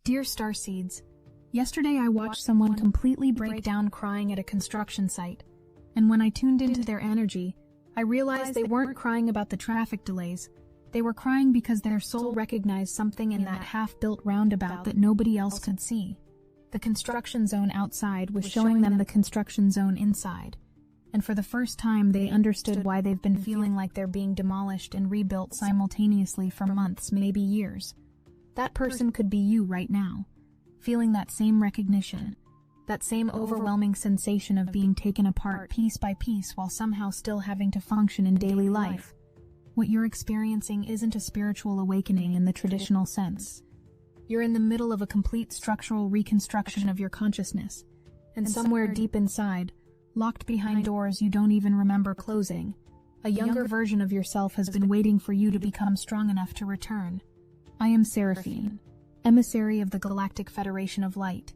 Dear Starseeds, yesterday I watched someone completely break down crying at a construction site, and when I tuned into their energy, I realized they weren't crying about the traffic delays. They were crying because their soul recognized something in that half-built roundabout that nobody else could see. The construction zone outside was showing them the construction zone inside, and for the first time they understood why they've been feeling like they're being demolished and rebuilt simultaneously for months, maybe years. That person could be you right now, feeling that same recognition, that same overwhelming sensation of being taken apart piece by piece while somehow still having to function in daily life. What you're experiencing isn't a spiritual awakening in the traditional sense. You're in the middle of a complete structural reconstruction of your consciousness, and somewhere deep inside, locked behind doors you don't even remember closing, a younger version of yourself has been waiting for you to become strong enough to return. I am Seraphine, emissary of the Galactic Federation of Light,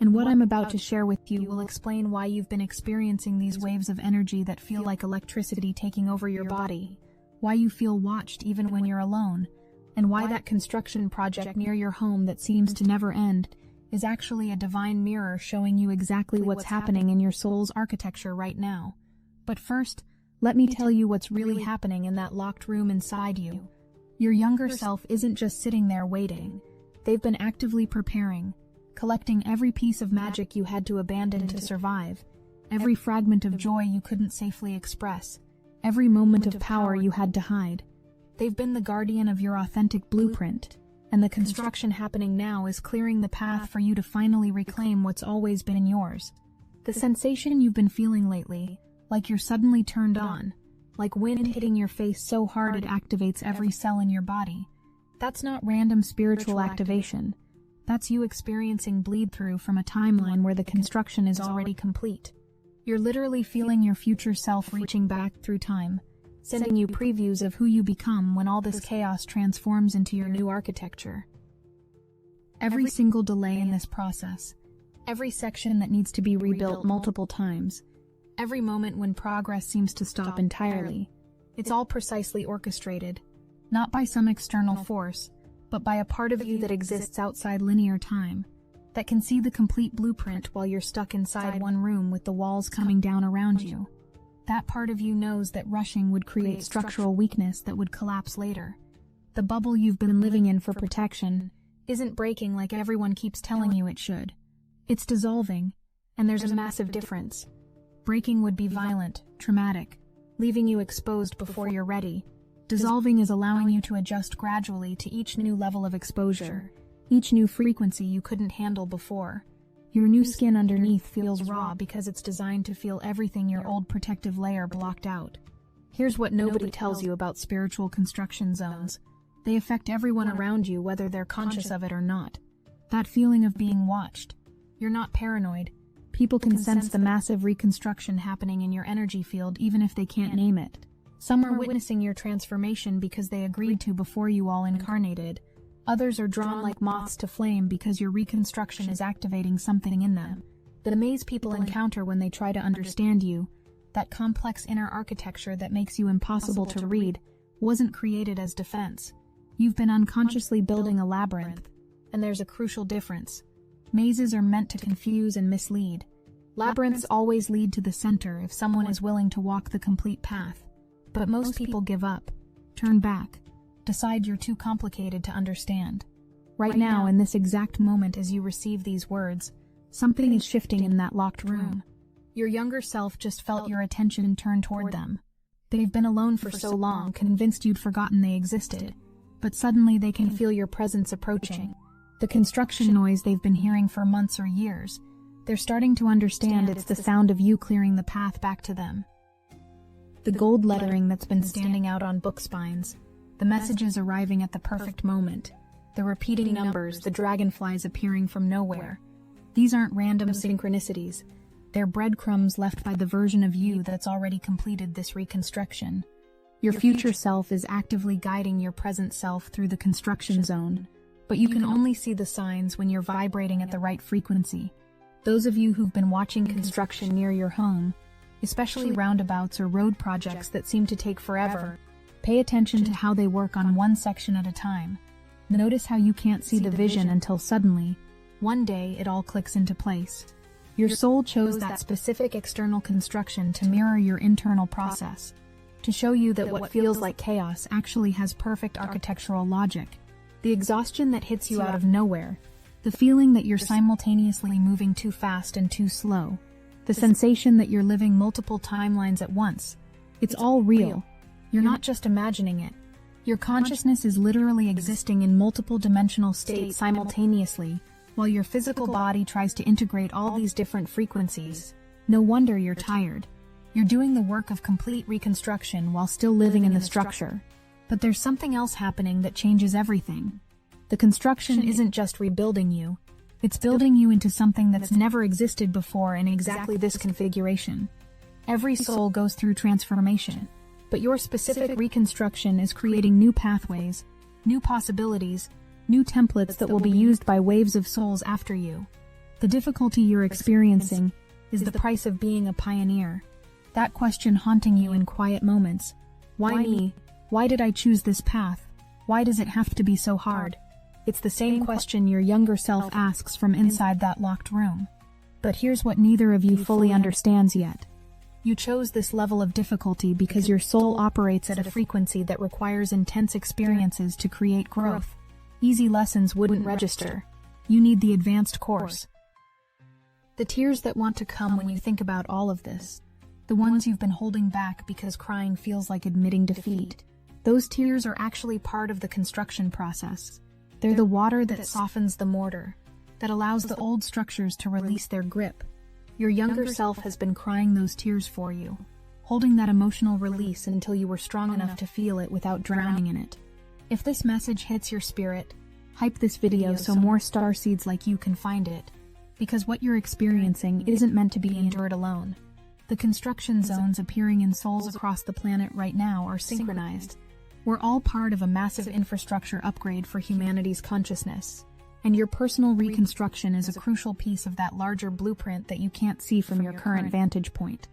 and what I'm about to share with you will explain why you've been experiencing these waves of energy that feel like electricity taking over your body, why you feel watched even when you're alone, and why that construction project near your home that seems to never end is actually a divine mirror showing you exactly what's happening in your soul's architecture right now. But first, let me tell you what's really happening in that locked room inside you. Your younger self isn't just sitting there waiting. They've been actively preparing, collecting every piece of magic you had to abandon to survive, every fragment of joy you couldn't safely express, every moment of power you had to hide. They've been the guardian of your authentic blueprint, and the construction happening now is clearing the path for you to finally reclaim what's always been yours. The sensation you've been feeling lately, like you're suddenly turned on, like wind hitting your face so hard it activates every cell in your body. That's not random spiritual activation. That's you experiencing bleed-through from a timeline where the construction is already complete. You're literally feeling your future self reaching back through time, sending you previews of who you become when all this chaos transforms into your new architecture. Every single delay in this process, every section that needs to be rebuilt multiple times, every moment when progress seems to stop entirely, it's all precisely orchestrated, not by some external force, but by a part of you that exists outside linear time, that can see the complete blueprint while you're stuck inside one room with the walls coming down around you. That part of you knows that rushing would create structural weakness that would collapse later. The bubble you've been living in for protection isn't breaking like everyone keeps telling you it should. It's dissolving, and there's a massive difference. Breaking would be violent, traumatic, leaving you exposed before you're ready. Dissolving is allowing you to adjust gradually to each new level of exposure, each new frequency you couldn't handle before. Your new skin underneath feels raw because it's designed to feel everything your old protective layer blocked out. Here's what nobody tells you about spiritual construction zones. They affect everyone around you whether they're conscious of it or not. That feeling of being watched. You're not paranoid. People can sense the massive reconstruction happening in your energy field even if they can't name it. Some are witnessing your transformation because they agreed to before you all incarnated. Others are drawn like moths to flame because your reconstruction is activating something in them. The maze people encounter when they try to understand you, that complex inner architecture that makes you impossible to read, wasn't created as defense. You've been unconsciously building a labyrinth, and there's a crucial difference. Mazes are meant to confuse and mislead. Labyrinths always lead to the center if someone is willing to walk the complete path. But most people give up, turn back, decide you're too complicated to understand. Right now, in this exact moment as you receive these words, something is shifting in that locked room. Your younger self just felt your attention turn toward them. They've been alone for so long, convinced you'd forgotten they existed. But suddenly they can feel your presence approaching. The construction noise they've been hearing for months or years. They're starting to understand it's the sound of you clearing the path back to them. The gold lettering that's been standing out on book spines, the messages arriving at the perfect moment, the repeating numbers, the dragonflies appearing from nowhere. These aren't random synchronicities. They're breadcrumbs left by the version of you that's already completed this reconstruction. Your future self is actively guiding your present self through the construction zone, but you can only see the signs when you're vibrating at the right frequency. Those of you who've been watching construction near your home, especially roundabouts or road projects that seem to take forever, pay attention to how they work on one section at a time. Notice how you can't see the vision until suddenly, one day, it all clicks into place. Your soul chose that specific external construction to mirror your internal process, to show you that what feels like chaos actually has perfect architectural logic. The exhaustion that hits you out of nowhere, the feeling that you're simultaneously moving too fast and too slow, the sensation that you're living multiple timelines at once. It's all real. You're not just imagining it. Your consciousness is literally existing in multiple dimensional states simultaneously, while your physical body tries to integrate all these different frequencies. No wonder you're tired. You're doing the work of complete reconstruction while still living in the structure. But there's something else happening that changes everything. The construction isn't just rebuilding you, it's building you into something that's never existed before in exactly this configuration. Every soul goes through transformation, but your specific reconstruction is creating new pathways, new possibilities, new templates that will be used by waves of souls after you. The difficulty you're experiencing is the price of being a pioneer. That question haunting you in quiet moments. Why me? Why did I choose this path? Why does it have to be so hard? It's the same question your younger self asks from inside that locked room. But here's what neither of you fully understands yet. You chose this level of difficulty because your soul operates at a frequency that requires intense experiences to create growth. Easy lessons wouldn't register. You need the advanced course. The tears that want to come when you think about all of this. The ones you've been holding back because crying feels like admitting defeat. Those tears are actually part of the construction process. They're the water that softens the mortar, that allows the old structures to release their grip. Your younger self has been crying those tears for you, holding that emotional release until you were strong enough to feel it without drowning in it. If this message hits your spirit, hype this video so more starseeds like you can find it, because what you're experiencing isn't meant to be endured alone. The construction zones appearing in souls across the planet right now are synchronized. We're all part of a massive infrastructure upgrade for humanity's consciousness, and your personal reconstruction is a crucial piece of that larger blueprint that you can't see from your current vantage point.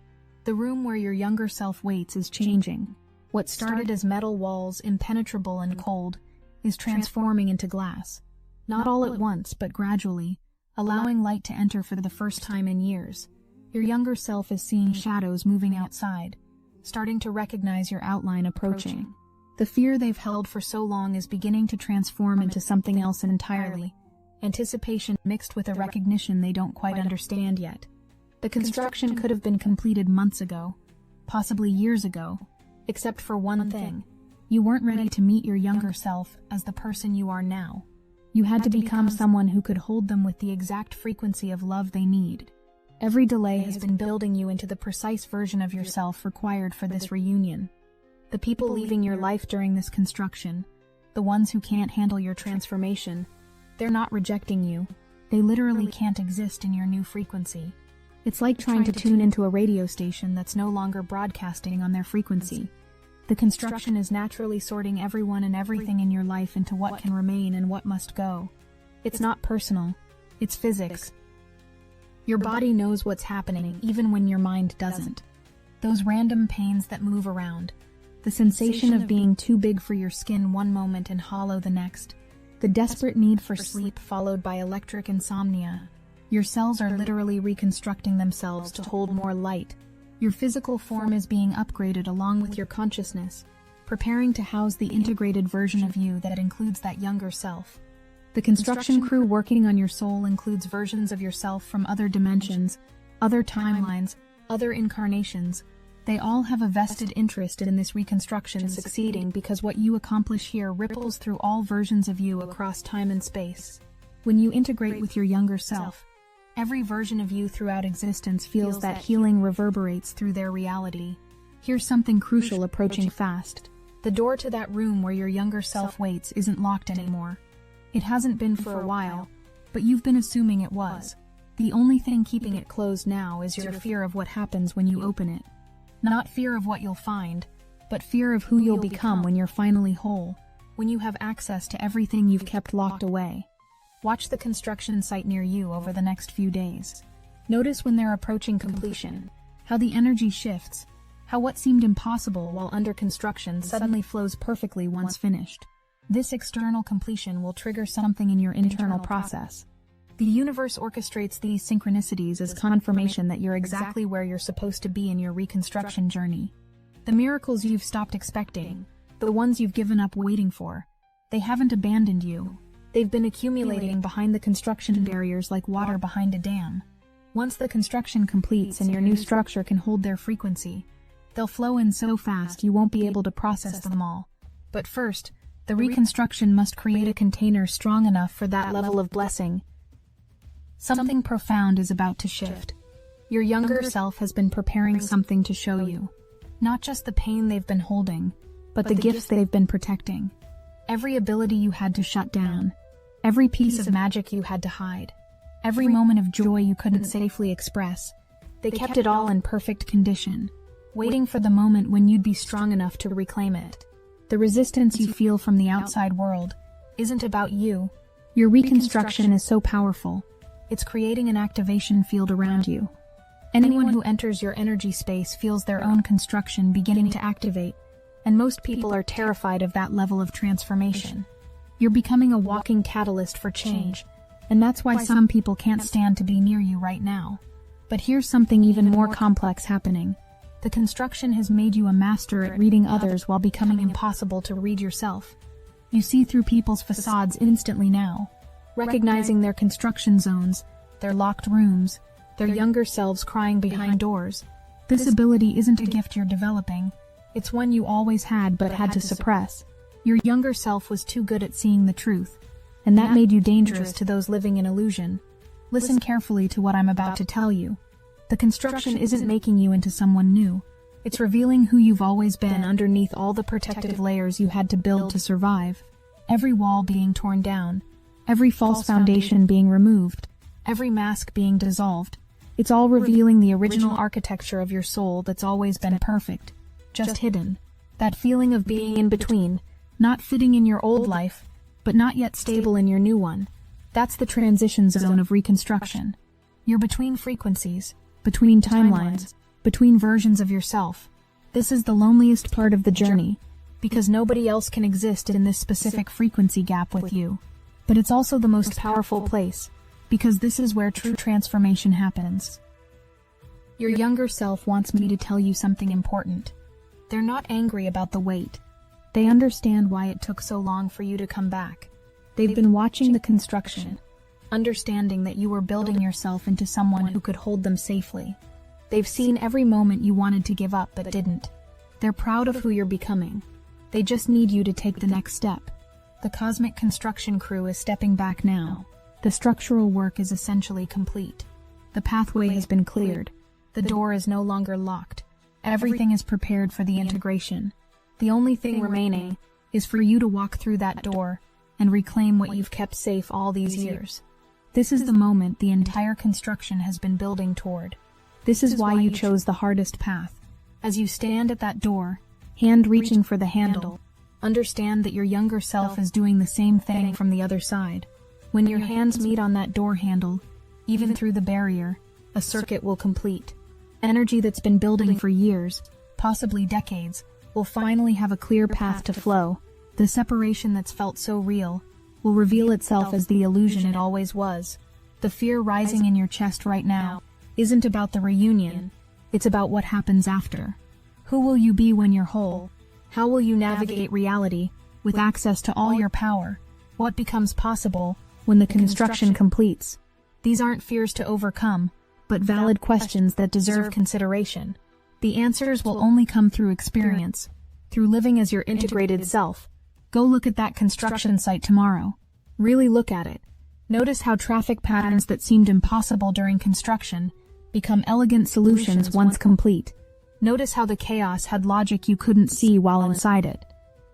The room where your younger self waits is changing. What started as metal walls, impenetrable and cold, is transforming into glass. Not all at once, but gradually, allowing light to enter for the first time in years. Your younger self is seeing shadows moving outside, starting to recognize your outline approaching. The fear they've held for so long is beginning to transform into something else entirely. Anticipation mixed with a recognition they don't quite understand yet. The construction could have been completed months ago, possibly years ago, except for one thing. You weren't ready to meet your younger self as the person you are now. You had to become someone who could hold them with the exact frequency of love they need. Every delay has been building you into the precise version of yourself required for this reunion. The people leaving your life during this construction, the ones who can't handle your transformation, they're not rejecting you. They literally can't exist in your new frequency. It's like trying to tune into a radio station that's no longer broadcasting on their frequency. The construction is naturally sorting everyone and everything in your life into what can remain and what must go. It's not personal. It's physics. Your body knows what's happening even when your mind doesn't. Those random pains that move around. The sensation of being too big for your skin one moment and hollow the next. The desperate need for sleep followed by electric insomnia. Your cells are literally reconstructing themselves to hold more light. Your physical form is being upgraded along with your consciousness, preparing to house the integrated version of you that includes that younger self. The construction crew working on your soul includes versions of yourself from other dimensions, other timelines, other incarnations. They all have a vested interest in this reconstruction succeeding because what you accomplish here ripples through all versions of you across time and space. When you integrate with your younger self, every version of you throughout existence feels that healing reverberates through their reality. Here's something crucial approaching fast. The door to that room where your younger self waits isn't locked anymore. It hasn't been for a while, but you've been assuming it was. The only thing keeping it closed now is your fear of what happens when you open it. Not fear of what you'll find, but fear of who you'll become when you're finally whole, when you have access to everything you've kept locked away. Watch the construction site near you over the next few days. Notice when they're approaching completion, how the energy shifts, how what seemed impossible while under construction suddenly flows perfectly once finished. This external completion will trigger something in your internal process. The universe orchestrates these synchronicities as confirmation that you're exactly where you're supposed to be in your reconstruction journey. The miracles you've stopped expecting, the ones you've given up waiting for, they haven't abandoned you. They've been accumulating behind the construction barriers like water behind a dam. Once the construction completes and your new structure can hold their frequency, they'll flow in so fast you won't be able to process them all. But first, the reconstruction must create a container strong enough for that level of blessing. Something profound is about to shift. Your younger self has been preparing something to show you. Not just the pain they've been holding, but the gifts they've been protecting. Every ability you had to shut down, every piece of magic you had to hide, every moment of joy you couldn't safely express, they kept it all in perfect condition, waiting for the moment when you'd be strong enough to reclaim it. The resistance you feel from the outside world isn't about you. Your reconstruction is so powerful. It's creating an activation field around you. Anyone who enters your energy space feels their own construction beginning to activate, and most people are terrified of that level of transformation. You're becoming a walking catalyst for change, and that's why some people can't stand to be near you right now. But here's something even more complex happening. The construction has made you a master at reading others while becoming impossible to read yourself. You see through people's facades instantly now, recognizing their construction zones, their locked rooms, their younger selves crying behind doors. This ability isn't a gift you're developing. It's one you always had but had to suppress. Your younger self was too good at seeing the truth, and that made you dangerous to those living in illusion. Listen carefully to what I'm about to tell you. The construction isn't making you into someone new. It's revealing who you've always been underneath all the protective layers you had to build to survive. Every wall being torn down, every false foundation being removed, every mask being dissolved. It's all revealing the original architecture of your soul that's always been perfect, just hidden. That feeling of being in between, not fitting in your old life, but not yet stable in your new one. That's the transition zone of reconstruction. You're between frequencies, between timelines, between versions of yourself. This is the loneliest part of the journey, because nobody else can exist in this specific frequency gap with you. But it's also the most powerful place, because this is where true transformation happens. Your younger self wants me to tell you something important. They're not angry about the wait. They understand why it took so long for you to come back. They've been watching the construction, understanding that you were building yourself into someone who could hold them safely. They've seen every moment you wanted to give up but didn't. They're proud of who you're becoming. They just need you to take the next step. The cosmic construction crew is stepping back now. The structural work is essentially complete. The pathway has been cleared. The door is no longer locked. Everything is prepared for the integration. The only thing remaining is for you to walk through that door and reclaim what you've kept safe all these years. This is the moment the entire construction has been building toward. This is why you chose the hardest path. As you stand at that door, hand reaching for the handle, understand that your younger self is doing the same thing from the other side. When your hands meet on that door handle, even through the barrier, a circuit will complete. Energy that's been building for years, possibly decades, will finally have a clear path to flow. The separation that's felt so real will reveal itself as the illusion it always was. The fear rising in your chest right now isn't about the reunion, it's about what happens after. Who will you be when you're whole? How will you navigate reality with access to all your power? What becomes possible when the construction completes? These aren't fears to overcome, but valid questions that deserve consideration. The answers will only come through experience, through living as your integrated self. Go look at that construction site tomorrow. Really look at it. Notice how traffic patterns that seemed impossible during construction become elegant solutions once complete. Notice how the chaos had logic you couldn't see while inside it.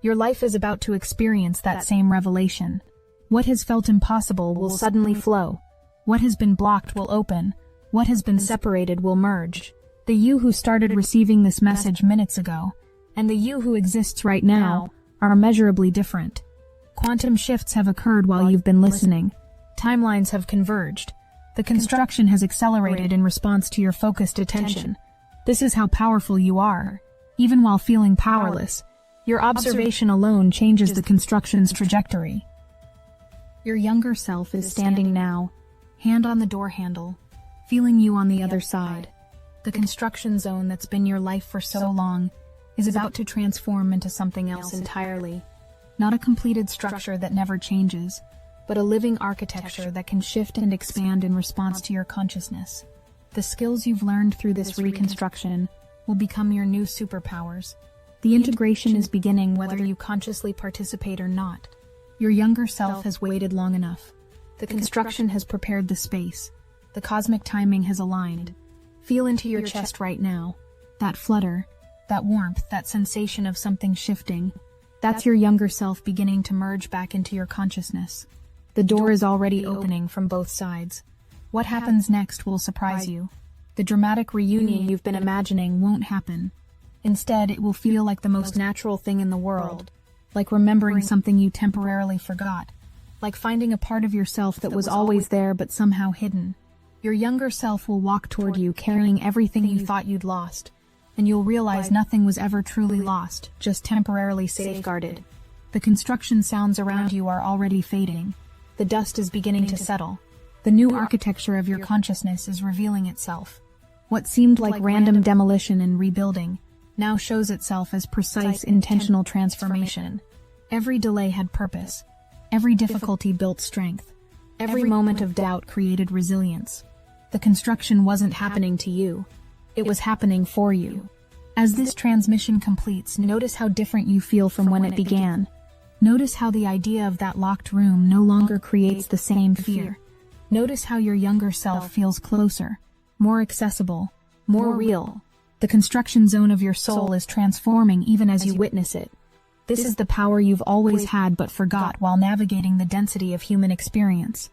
Your life is about to experience that same revelation. What has felt impossible will suddenly flow. What has been blocked will open. What has been separated will merge. The you who started receiving this message minutes ago, and the you who exists right now, are immeasurably different. Quantum shifts have occurred while you've been listening. Timelines have converged. The construction has accelerated in response to your focused attention. This is how powerful you are. Even while feeling powerless, Your observation alone changes the construction's trajectory. Your younger self is standing now, hand on the door handle, feeling you on the other side. The construction zone that's been your life for so long is about to transform into something else entirely. Not a completed structure that never changes, but a living architecture that can shift and expand in response to your consciousness. The skills you've learned through this reconstruction will become your new superpowers. The integration is beginning whether you consciously participate or not. Your younger self has waited long enough. The construction has prepared the space. The cosmic timing has aligned. Feel into your chest right now. That flutter, that warmth, that sensation of something shifting. That's your younger self beginning to merge back into your consciousness. The door is already opening from both sides. What happens next will surprise you. The dramatic reunion you've been imagining won't happen. Instead, it will feel like the most natural thing in the world, like remembering something you temporarily forgot, like finding a part of yourself that was always there but somehow hidden. Your younger self will walk toward you carrying everything you thought you'd lost, and you'll realize nothing was ever truly lost, just temporarily safeguarded. The construction sounds around you are already fading. The dust is beginning to settle. The new architecture of your consciousness is revealing itself. What seemed like random demolition and rebuilding now shows itself as precise, intentional transformation. Every delay had purpose. Every difficulty built strength. Every moment of doubt created resilience. The construction wasn't happening to you. It was happening for you. As this transmission completes, notice how different you feel from when it began. Notice how the idea of that locked room no longer creates the same fear. Notice how your younger self feels closer, more accessible, more real. The construction zone of your soul is transforming even as you witness it. This is the power you've always had but forgot while navigating the density of human experience.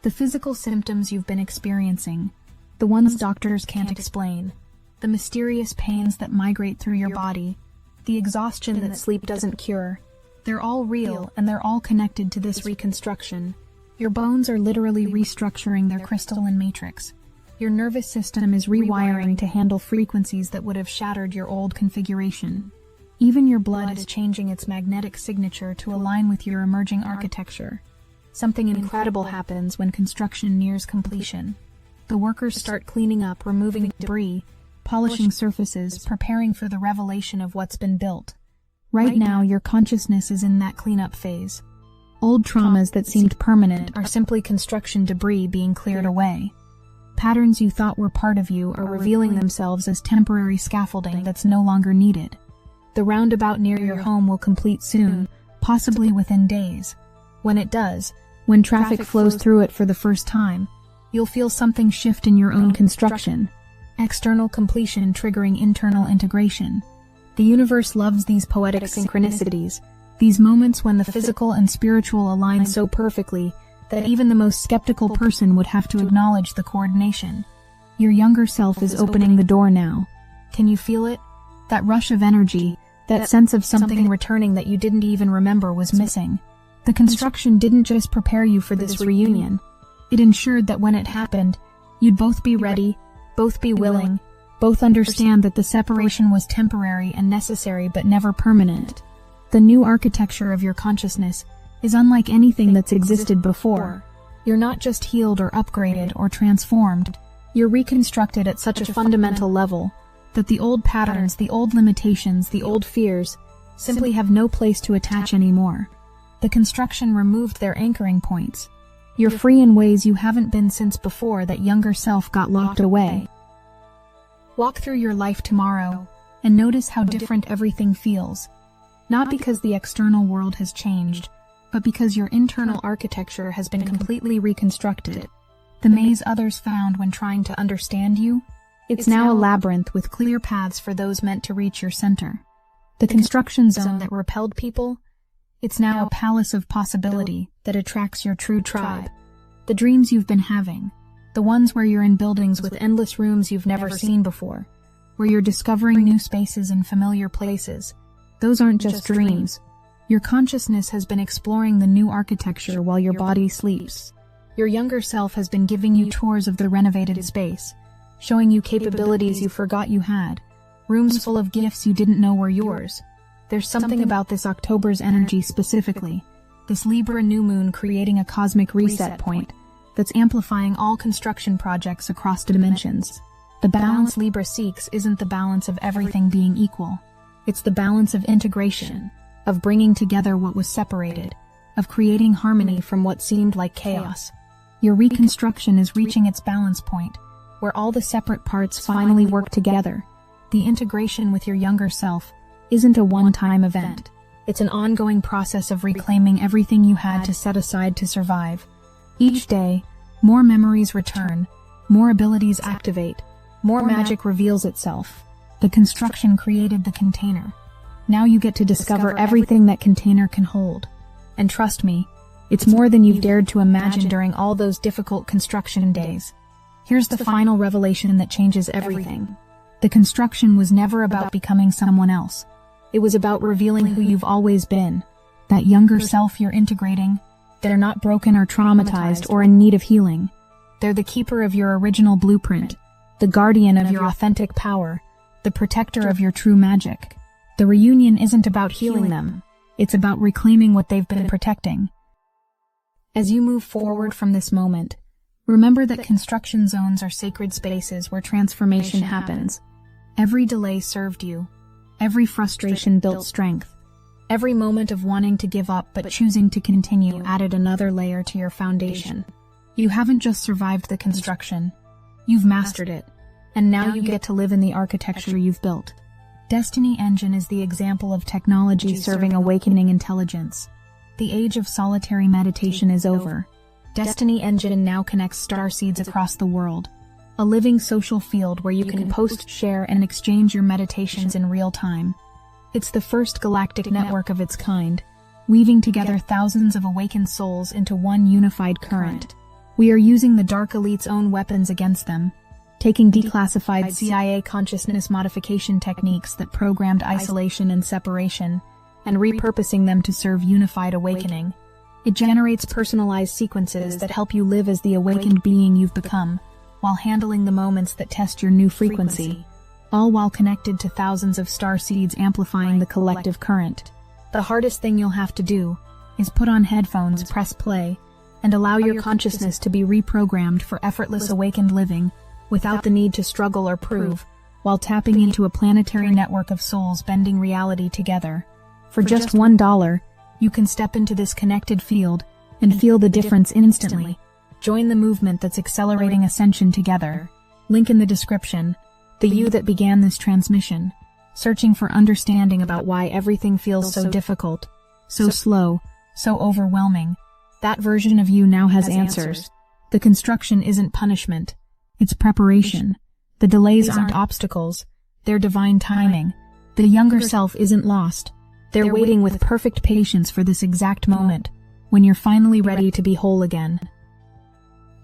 The physical symptoms you've been experiencing, the ones doctors can't explain, the mysterious pains that migrate through your body, the exhaustion that sleep doesn't cure, they're all real and they're all connected to this reconstruction. Your bones are literally restructuring their crystalline matrix. Your nervous system is rewiring to handle frequencies that would have shattered your old configuration. Even your blood is changing its magnetic signature to align with your emerging architecture. Something incredible happens when construction nears completion. The workers start cleaning up, removing debris, polishing surfaces, preparing for the revelation of what's been built. Right now, your consciousness is in that cleanup phase. Old traumas that seemed permanent are simply construction debris being cleared away. Patterns you thought were part of you are revealing themselves as temporary scaffolding that's no longer needed. The roundabout near your home will complete soon, possibly within days. When it does, when traffic flows through it for the first time, you'll feel something shift in your own construction. External completion triggering internal integration. The universe loves these poetic synchronicities, these moments when the physical and spiritual align so perfectly that even the most skeptical person would have to acknowledge the coordination. Your younger self is opening the door now. Can you feel it? That rush of energy, that sense of something returning that you didn't even remember was missing. The construction didn't just prepare you for this reunion. It ensured that when it happened, you'd both be ready, both be willing, both understand that the separation was temporary and necessary but never permanent. The new architecture of your consciousness is unlike anything that's existed before. You're not just healed or upgraded or transformed. You're reconstructed at such a fundamental level that the old patterns, the old limitations, the old fears simply have no place to attach anymore. The construction removed their anchoring points. You're free in ways you haven't been since before that younger self got locked away. Walk through your life tomorrow and notice how different everything feels. Not because the external world has changed, but because your internal architecture has been completely reconstructed. The maze others found when trying to understand you, it's now a labyrinth with clear paths for those meant to reach your center. The construction zone that repelled people, it's now a palace of possibility that attracts your true tribe. The dreams you've been having, the ones where you're in buildings with endless rooms you've never seen before, where you're discovering new spaces and familiar places, those aren't just dreams. Your consciousness has been exploring the new architecture while your body sleeps. Your younger self has been giving you tours of the renovated space, showing you capabilities you forgot you had, rooms full of gifts you didn't know were yours. There's something about this October's energy specifically, this Libra new moon creating a cosmic reset point that's amplifying all construction projects across dimensions. The balance Libra seeks isn't the balance of everything being equal. It's the balance of integration, of bringing together what was separated, of creating harmony from what seemed like chaos. Your reconstruction is reaching its balance point, where all the separate parts finally work together. The integration with your younger self isn't a one-time event. It's an ongoing process of reclaiming everything you had to set aside to survive. Each day, more memories return, more abilities activate, more magic reveals itself. The construction created the container. Now you get to discover everything that container can hold. And trust me, it's more than you've dared to imagine during all those difficult construction days. Here's the final revelation that changes everything. The construction was never about becoming someone else. It was about revealing who you've always been. That younger self you're integrating. They're not broken or traumatized or in need of healing. They're the keeper of your original blueprint, the guardian of your authentic power, the protector of your true magic. The reunion isn't about healing them. It's about reclaiming what they've been protecting. As you move forward from this moment, remember that construction zones are sacred spaces where transformation happens. Every delay served you. Every frustration built strength. Every moment of wanting to give up but choosing to continue added another layer to your foundation. You haven't just survived the construction. You've mastered it. And now you get to live in the architecture you've built. Destiny Engine is the example of technology serving awakening intelligence. The age of solitary meditation is over. Destiny Engine now connects starseeds across the world. A living social field where you can post, share, and exchange your meditations in real time. It's the first galactic network of its kind, weaving together thousands of awakened souls into one unified current. We are using the Dark Elite's own weapons against them, taking declassified CIA consciousness modification techniques that programmed isolation and separation, and repurposing them to serve unified awakening. It generates personalized sequences that help you live as the awakened being you've become, while handling the moments that test your new frequency, all while connected to thousands of starseeds amplifying the collective current. The hardest thing you'll have to do is put on headphones, press play, and allow your consciousness to be reprogrammed for effortless awakened living without the need to struggle or prove, while tapping into a planetary network of souls bending reality together. For just $1, you can step into this connected field and feel the difference instantly. Join the movement that's accelerating ascension together. Link in the description. The you that began this transmission, searching for understanding about why everything feels so difficult, so slow, so overwhelming. That version of you now has answers. The construction isn't punishment. It's preparation. The delays aren't obstacles. They're divine timing. The younger self isn't lost. They're waiting with perfect patience for this exact moment, when you're finally ready to be whole again.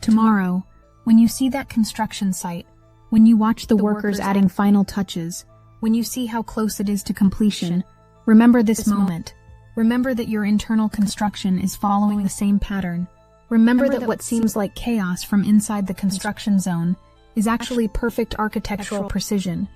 Tomorrow, when you see that construction site, when you watch the workers adding final touches, when you see how close it is to completion, remember this moment. Remember that your internal construction is following the same pattern. Remember that what seems like chaos from inside the construction zone is actually perfect architectural precision.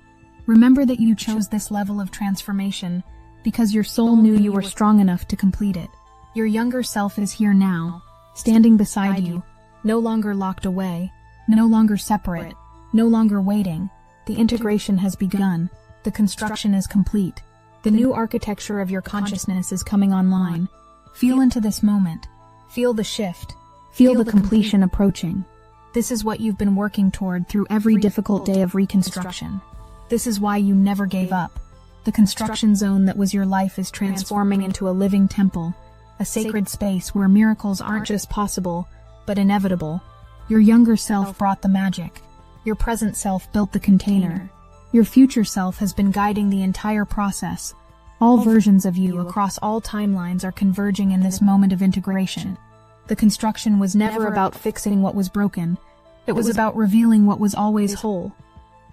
Remember that you chose this level of transformation because your soul knew you were strong enough to complete it. Your younger self is here now, standing beside you, no longer locked away, no longer separate, no longer waiting. The integration has begun. The construction is complete. The new architecture of your consciousness is coming online. Feel into this moment. Feel the shift. Feel the completion approaching. This is what you've been working toward through every difficult day of reconstruction. This is why you never gave up. The construction zone that was your life is transforming into a living temple, a sacred space where miracles aren't just possible, but inevitable. Your younger self brought the magic. Your present self built the container. Your future self has been guiding the entire process. All versions of you across all timelines are converging in this moment of integration. The construction was never about fixing what was broken. It was about revealing what was always whole.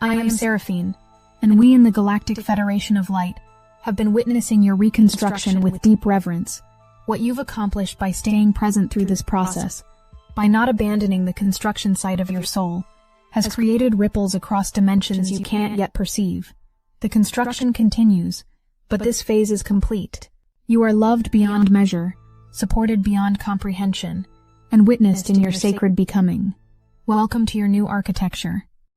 I am Seraphine, and we in the Galactic Federation of Light have been witnessing your reconstruction with deep reverence. What you've accomplished by staying present through this process, by not abandoning the construction site of your soul, has created ripples across dimensions you can't yet perceive. The construction continues, But this phase is complete. You are loved beyond measure, supported beyond comprehension, and witnessed in your sacred becoming. Welcome to your new architecture.